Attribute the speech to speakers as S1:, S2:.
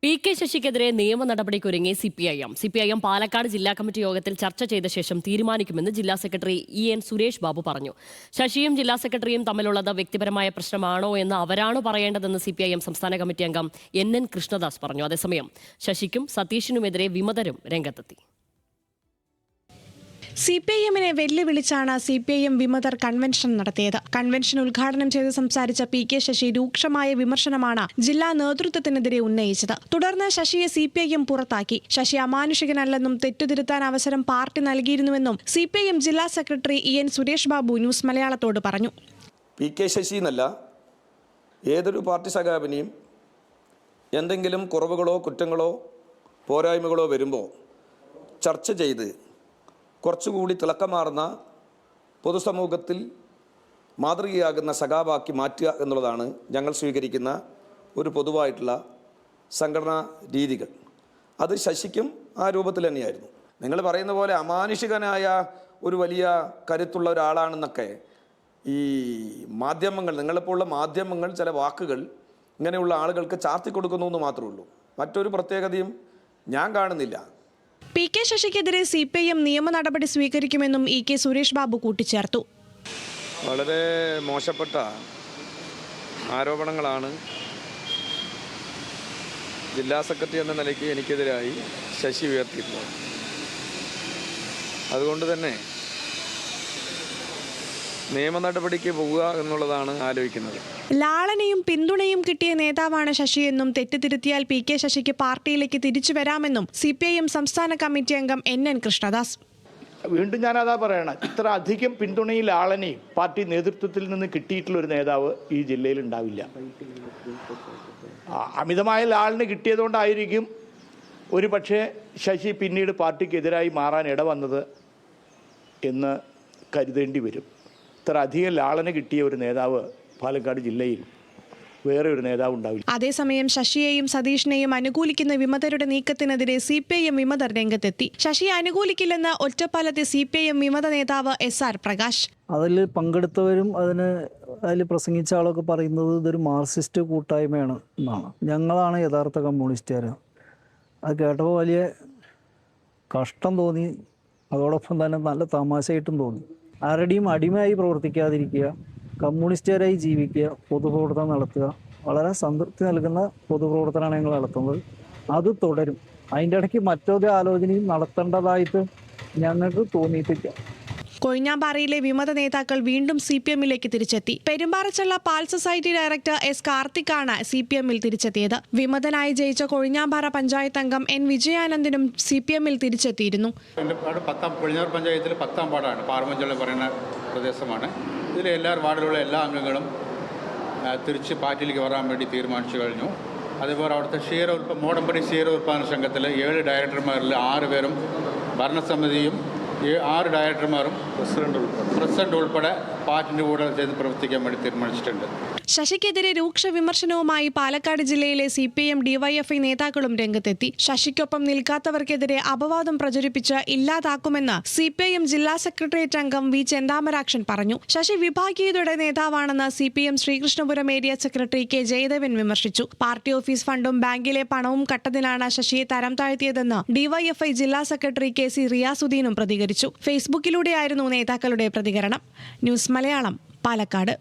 S1: P K. ശശിക്കെതിരെ നിയമ നടപടിക്കൊരുങ്ങി CPIM Palakkad ജില്ലാ committee യോഗത്തിൽ ചർച്ച ചെയ്ത ശേഷം തീരുമാനിക്കുമെന്ന് ജില്ലാ സെക്രട്ടറി എൻ സുരേഷ് ബാബു പറഞ്ഞു. ശശിയും ജില്ലാ സെക്രട്ടറിയും തമ്മിലുള്ളത് വ്യക്തിപരമായ പ്രശ്നമാണോ എന്ന് അവരാണ് പറയേണ്ടതെന്ന് സിപിഐഎം സംസ്ഥാന കമ്മിറ്റി അംഗം എൻ കൃഷ്ണദാസ് പറഞ്ഞു. അതേസമയം ശശിക്കും സതീഷിനുമെതിരെ വിമതരും രംഗത്തെത്തി.
S2: സിപിഐഎമ്മിനെ വെല്ലുവിളിച്ചാണ് സിപിഐഎം വിമതർ കൺവെൻഷൻ നടത്തിയത്. കൺവെൻഷൻ ഉദ്ഘാടനം ചെയ്ത് സംസാരിച്ച പി.കെ. ശശി രൂക്ഷമായ വിമർശനമാണ് ജില്ലാ നേതൃത്വത്തിനെതിരെ ഉന്നയിച്ചത്. തുടർന്ന് ശശിയെ സിപിഐഎം പുറത്താക്കി. ശശി അമാനുഷികനല്ലെന്നും തെറ്റുതിരുത്താൻ അവസരം പാർട്ടി നൽകിയിരുന്നുവെന്നും സിപിഐഎം ജില്ലാ secretary N Suresh Babu news മലയാളത്തോട് പറഞ്ഞു.
S3: പി.കെ. ശശി എന്നല്ല, ഏതൊരു പാർട്ടി സഖാവിനെയും എന്തെങ്കിലും കുറവുകളോ കുറ്റങ്ങളോ പോരായ്മകളോ വരുമ്പോൾ ചർച്ച ചെയ്ത് കുറച്ചുകൂടി തിളക്കമാർന്ന പൊതുസമൂഹത്തിൽ മാതൃകയാകുന്ന സഖാവാക്കി മാറ്റുക എന്നുള്ളതാണ് ഞങ്ങൾ സ്വീകരിക്കുന്ന ഒരു പൊതുവായിട്ടുള്ള സംഘടനാ രീതികൾ. അത് ശശിക്കും ആ രൂപത്തിൽ തന്നെയായിരുന്നു. നിങ്ങൾ പറയുന്ന പോലെ അമാനുഷികനായ ഒരു വലിയ കരുത്തുള്ള ഒരാളാണെന്നൊക്കെ ഈ മാധ്യമങ്ങൾ, നിങ്ങളിപ്പോഴുള്ള മാധ്യമങ്ങൾ ചില വാക്കുകൾ ഇങ്ങനെയുള്ള ആളുകൾക്ക് ചാർത്തി കൊടുക്കുന്നു എന്ന് മാത്രമേ ഉള്ളൂ. മറ്റൊരു പ്രത്യേകതയും ഞാൻ കാണുന്നില്ല.
S2: പി.കെ. ശശിക്കെതിരെ സിപിഐഎം നിയമ നടപടി സ്വീകരിക്കുമെന്നും കെ സുരേഷ് ബാബു കൂട്ടിച്ചേർത്തു.
S3: വളരെ മോശപ്പെട്ട ആരോപണങ്ങളാണ് ജില്ലാ സെക്രട്ടറി എന്ന നിലയ്ക്ക് എനിക്കെതിരായി ശശി ഉയർത്തിയിട്ടുള്ളത്. അതുകൊണ്ട് തന്നെ നിയമ നടപടിക്ക് പോവുക എന്നുള്ളതാണ് ആലോചിക്കുന്നത്.
S2: ലാളനയും പിന്തുണയും കിട്ടിയ നേതാവാണ് ശശിയെന്നും തെറ്റുതിരുത്തിയാൽ പി.കെ. ശശിക്ക് പാർട്ടിയിലേക്ക് തിരിച്ചു വരാമെന്നും സിപിഐഎം സംസ്ഥാന കമ്മിറ്റി അംഗം എൻ കൃഷ്ണദാസ്.
S4: വീണ്ടും ഞാനതാ പറയണം, ഇത്ര അധികം പിന്തുണയും ലാളനയും പാർട്ടി നേതൃത്വത്തിൽ നിന്ന് കിട്ടിയിട്ടുള്ള ഒരു നേതാവ് ഈ ജില്ലയിൽ ഉണ്ടാവില്ല. അമിതമായ ലാളന കിട്ടിയതുകൊണ്ടായിരിക്കും ഒരു പക്ഷേ ശശി പിന്നീട് പാർട്ടിക്കെതിരായി മാറാൻ ഇടവന്നത് എന്ന് കരുതേണ്ടി വരും. ഇത്ര അധികം ലാളന കിട്ടിയ ഒരു നേതാവ് പാലക്കാട് ജില്ലയിൽ വേറെ ഒരു നേതാവ് ഉണ്ടാവില്ല.
S2: അതേസമയം ശശിയെയും സതീഷിനെയും അനുകൂലിക്കുന്ന വിമതരുടെ നീക്കത്തിനെതിരെ സിപിഐഎം വിമതർ രംഗത്തെത്തി. ശശിയെ അനുകൂലിക്കില്ലെന്ന് ഒറ്റപ്പാലത്തെ സിപിഐഎം വിമത നേതാവ് SR പ്രകാശ്.
S5: അതിൽ പങ്കെടുത്തവരും അതിൽ പ്രസംഗിച്ച ആളൊക്കെ പറയുന്നത് ഇതൊരു മാർക്സിസ്റ്റ് കൂട്ടായ്മയാണ് എന്നാണ്. ഞങ്ങളാണ് യഥാർത്ഥ കമ്മ്യൂണിസ്റ്റുകാർ. അത് കേട്ടപ്പോൾ വലിയ കഷ്ടം തോന്നി. അതോടൊപ്പം തന്നെ നല്ല തമാശയായിട്ടും തോന്നി. ആരുടെയും അടിമയായി പ്രവർത്തിക്കാതിരിക്കുക, കമ്മ്യൂണിസ്റ്റുകാരായി ജീവിക്കുക, പൊതുപ്രവർത്തനം നടത്തുക. വളരെ സംതൃപ്തി നൽകുന്ന പൊതുപ്രവർത്തനമാണ് ഞങ്ങൾ നടത്തുന്നത്. അത് തുടരും. അതിൻ്റെ ഇടയ്ക്ക് മറ്റൊരു ആലോചനയും നടത്തേണ്ടതായിട്ട് ഞങ്ങൾക്ക് തോന്നിയിട്ടില്ല.
S2: കൊഴിഞ്ഞാമ്പാറയിലെ വിമത നേതാക്കൾ വീണ്ടും സിപിഎമ്മിലേക്ക് തിരിച്ചെത്തി. പെരുമ്പാറച്ചള്ള പാൽ സൊസൈറ്റി ഡയറക്ടർ S കാർത്തിക്കാണ് സിപിഎമ്മിൽ തിരിച്ചെത്തിയത്. വിമതനായി ജയിച്ച കൊഴിഞ്ഞാമ്പാറ പഞ്ചായത്ത് അംഗം N വിജയാനന്ദനും സിപിഎമ്മിൽ തിരിച്ചെത്തിയിരുന്നു.
S6: കൊഴിഞ്ഞാർ പഞ്ചായത്തിൽ 10ാം വാർഡാണ്, പാറമഞ്ചള്ള പറയുന്ന പ്രദേശമാണ്. ഇതിലെ എല്ലാ വാർഡിലുള്ള എല്ലാ അംഗങ്ങളും തിരിച്ച് പാർട്ടിയിലേക്ക് വരാൻ വേണ്ടി തീരുമാനിച്ചു കഴിഞ്ഞു. അതുപോലെ അവിടുത്തെ മോടമ്പടി ക്ഷീര ഉൽപ്പാദന സംഘത്തിൽ 7 ഡയറക്ടർമാരിൽ 6 പേരും ഭരണസമിതിയും 6 ഡയറക്ടർമാരും പ്രസിഡന്റ് ഉൾപ്പെടെ പാർട്ടിൻ്റെ കൂടെ ചെയ്ത് പ്രവർത്തിക്കാൻ വേണ്ടി തീരുമാനിച്ചിട്ടുണ്ട്.
S2: ശശിക്കെതിരെ രൂക്ഷ വിമർശനവുമായി പാലക്കാട് ജില്ലയിലെ സിപിഐഎം ഡിവൈഎഫ്ഐ നേതാക്കളും രംഗത്തെത്തി. ശശിക്കൊപ്പം നിൽക്കാത്തവർക്കെതിരെ അപവാദം പ്രചരിപ്പിച്ച് ഇല്ലാതാക്കുമെന്ന് സിപിഐഎം ജില്ലാ സെക്രട്ടേറിയറ്റ് അംഗം വി ചെന്താമരാക്ഷൻ പറഞ്ഞു. ശശി വിഭാഗീയതയുടെ നേതാവാണെന്ന് CPM Sreekrishnapuram area secretary K Jayadevan വിമർശിച്ചു. പാർട്ടി ഓഫീസ് ഫണ്ടും ബാങ്കിലെ പണവും കട്ടതിനാണ് ശശിയെ തരം താഴ്ത്തിയതെന്ന് ഡിവൈഎഫ്ഐ ജില്ലാ സെക്രട്ടറി KC റിയാസുദ്ദീനും പ്രതികരിച്ചു. ഫേസ്ബുക്കിലൂടെയായിരുന്നു നേതാക്കളുടെ പ്രതികരണം. ന്യൂസ് മലയാളം, പാലക്കാട്.